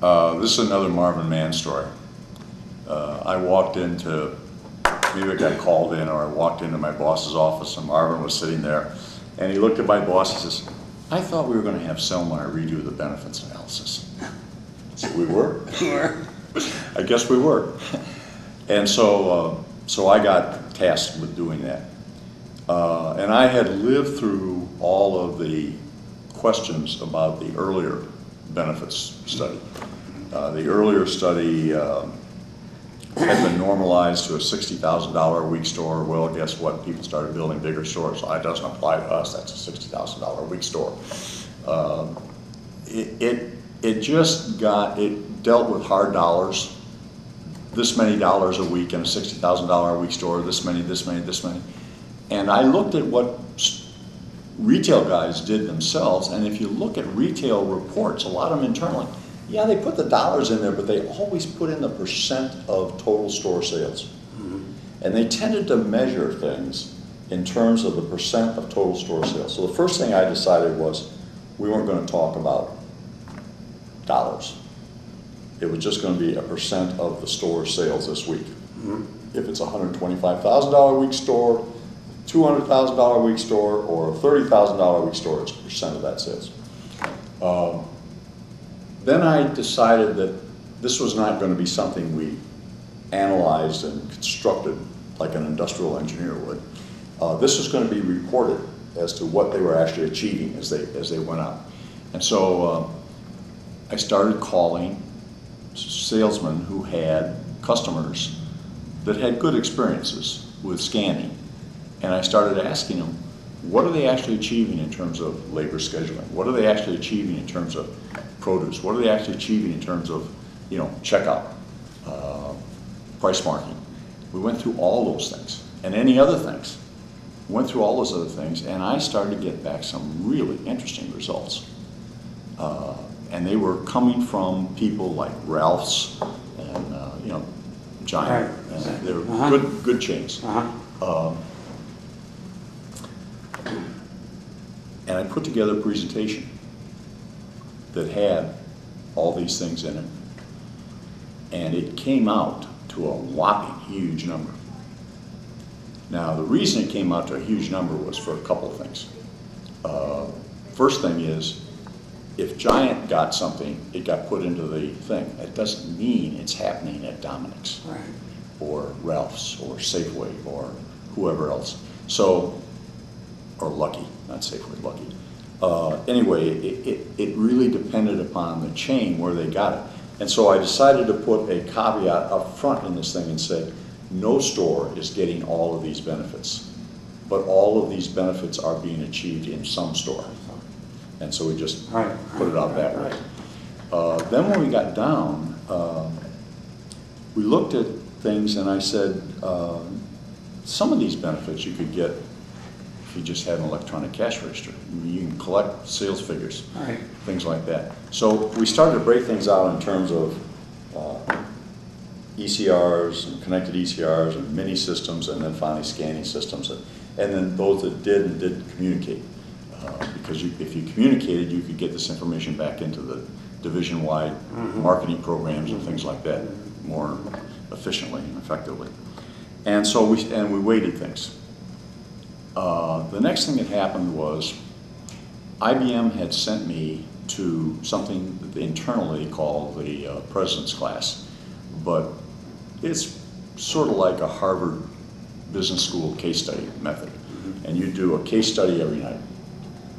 This is another Marvin Mann story. I walked into, maybe I got called in, or I walked into my boss's office and Marvin was sitting there, and he looked at my boss and says, "I thought we were going to have Selmeier redo the benefits analysis." So we were? We were. I guess we were. And so I got tasked with doing that. And I had lived through all of the questions about the earlier benefits study. The earlier study had been normalized to a $60,000 a week store. Well, guess what? People started building bigger stores. So it doesn't apply to us. That's a $60,000 a week store. It dealt with hard dollars. This many dollars a week in a $60,000 a week store. This many, this many, this many. And I looked at what retail guys did themselves, and if you look at retail reports, a lot of them internally, yeah, they put the dollars in there, but they always put in the percent of total store sales. Mm-hmm. And they tended to measure things in terms of the percent of total store sales. So the first thing I decided was we weren't going to talk about dollars. It was just going to be a percent of the store sales this week. Mm-hmm. If it's a $125,000 a week store, $200,000 a week store, or a $30,000 a week store, it's a percent of that sales. Then I decided that this was not going to be something we analyzed and constructed like an industrial engineer would. This was going to be reported as to what they were actually achieving as they went out. And so I started calling salesmen who had customers that had good experiences with scanning. And I started asking them, what are they actually achieving in terms of labor scheduling? What are they actually achieving in terms of produce? What are they actually achieving in terms of, checkout, price marking? We went through all those things and any other things. We went through all those other things, and I started to get back some really interesting results. And they were coming from people like Ralph's and Giant. Right. And they were good chains. And I put together a presentation that had all these things in it. And it came out to a whopping huge number. Now, the reason it came out to a huge number was for a couple of things. First thing is, if Giant got something, it got put into the thing. That doesn't mean it's happening at Dominic's, right, or Ralph's or Safeway or whoever else. So, or Lucky, not Safeway, Lucky. Anyway, it really depended upon the chain where they got it. And so I decided to put a caveat up front in this thing and say, no store is getting all of these benefits, but all of these benefits are being achieved in some store. And so we just put it out that way. Then when we got down, we looked at things and I said, some of these benefits you could get if you just had an electronic cash register. You can collect sales figures, things like that. So we started to break things out in terms of ECRs and connected ECRs and mini systems, and then finally scanning systems, and then those that did and didn't communicate. Because if you communicated, you could get this information back into the division-wide marketing programs and things like that more efficiently and effectively. And so we weighted things. The next thing that happened was IBM had sent me to something internally called the President's Class, but it's sort of like a Harvard Business School case study method. And you do a case study every night,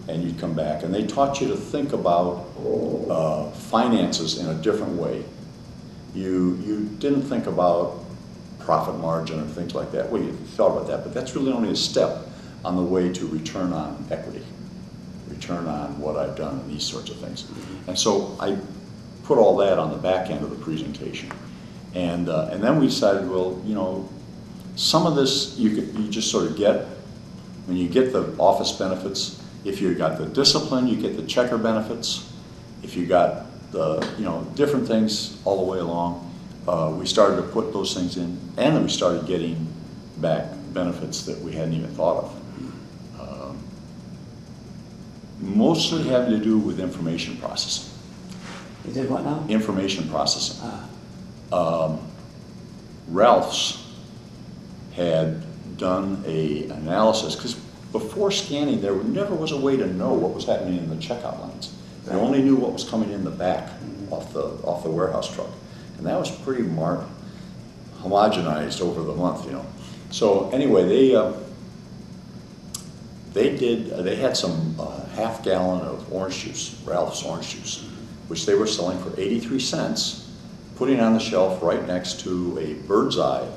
and you'd come back, and they taught you to think about finances in a different way. You didn't think about profit margin and things like that. Well, you thought about that, but that's really only a step on the way to return on equity, return on what I've done, and these sorts of things. And so I put all that on the back end of the presentation. And then we decided, well, some of this you just sort of get when you get the office benefits. If you got the discipline, you get the checker benefits. If you got the different things all the way along, we started to put those things in, and then we started getting back benefits that we hadn't even thought of. Mostly having to do with information processing. You did what now? Information processing. Ralph's had done a analysis, because before scanning there never was a way to know what was happening in the checkout lines. They only knew what was coming in the back off the warehouse truck, and that was pretty homogenized over the month, you know. So anyway, they had some half gallon of orange juice, Ralph's orange juice, which they were selling for 83 cents, putting on the shelf right next to a Bird's Eye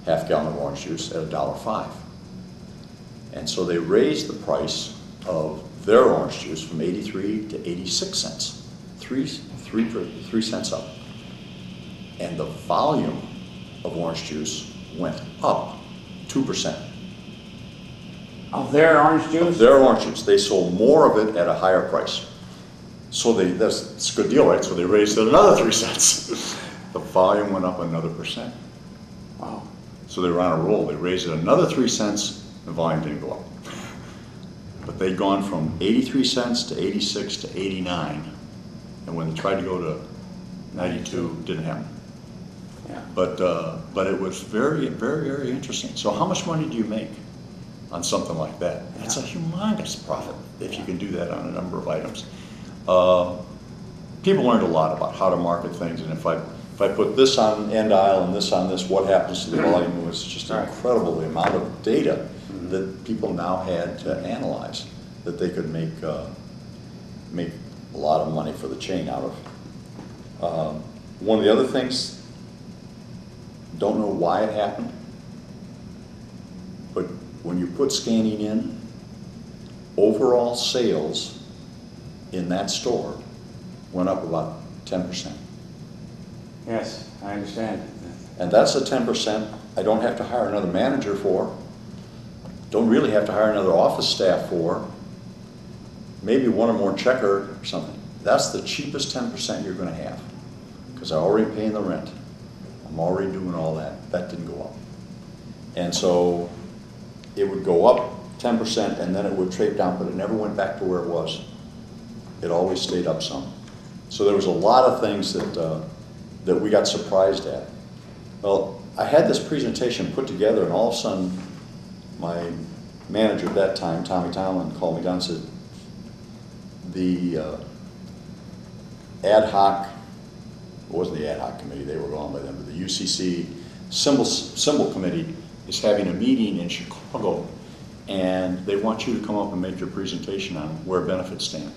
half gallon of orange juice at $1.05. And so they raised the price of their orange juice from 83 to 86 cents, 3 cents up. And the volume of orange juice went up 2%. Of their orange juice? Of their orange juice. They sold more of it at a higher price. So that's a good deal, right? So they raised it another 3 cents. The volume went up another %. Wow. So they were on a roll. They raised it another 3 cents, the volume didn't go up. But they'd gone from 83 cents to 86 to 89. And when they tried to go to 92, it didn't happen. Yeah. But it was very, very, very interesting. So how much money do you make on something like that? That's a humongous profit if you can do that on a number of items. People learned a lot about how to market things, and if I put this on end aisle and this on this, what happens to the volume? It was just incredible the amount of data that people now had to analyze that they could make a lot of money for the chain out of. One of the other things, don't know why it happened, but when you put scanning in, overall sales in that store went up about 10%. Yes, I understand. And that's a 10% I don't have to hire another manager for, don't really have to hire another office staff for, maybe one or more checker or something. That's the cheapest 10% you're going to have, because I'm already paying the rent. I'm already doing all that. That didn't go up. And so it would go up 10% and then it would trade down, but it never went back to where it was. It always stayed up some. So there was a lot of things that we got surprised at. Well, I had this presentation put together, and all of a sudden my manager at that time, Tommy Tomlin, called me down and said, the ad hoc, it wasn't the ad hoc committee, they were gone by then, but the UCC symbol committee is having a meeting in Chicago, and they want you to come up and make your presentation on where benefits stand.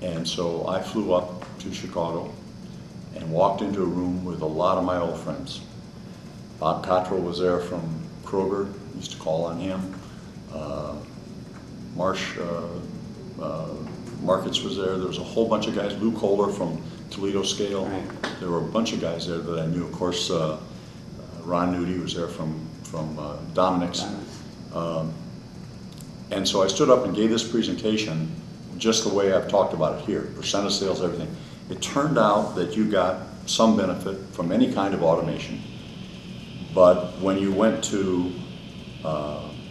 And so I flew up to Chicago and walked into a room with a lot of my old friends. Bob Cottrell was there from Kroger, used to call on him. Markets was there. There was a whole bunch of guys. Lou Kohler from Toledo Scale. Right. There were a bunch of guys there that I knew. Of course, Ron Nudie was there from Dominic's. And so I stood up and gave this presentation just the way I've talked about it here, percent of sales, everything. It turned out that you got some benefit from any kind of automation, but when you went to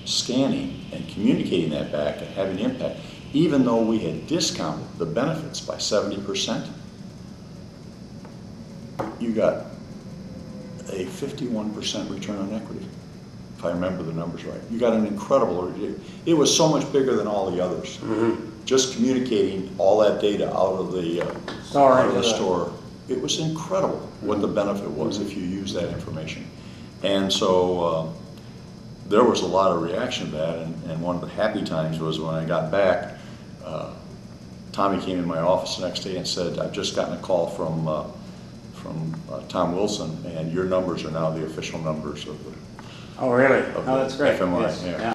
scanning and communicating that back and having impact, even though we had discounted the benefits by 70%, you got a 51% return on equity, if I remember the numbers right. You got an incredible, it was so much bigger than all the others. Just communicating all that data out of the store, it was incredible what the benefit was if you use that information. And so there was a lot of reaction to that, and one of the happy times was when I got back, Tommy came in my office the next day and said, I've just gotten a call from Tom Wilson, and your numbers are now the official numbers of the Oh, really? Oh, that's great. FMI. Yes. Yeah. Yeah.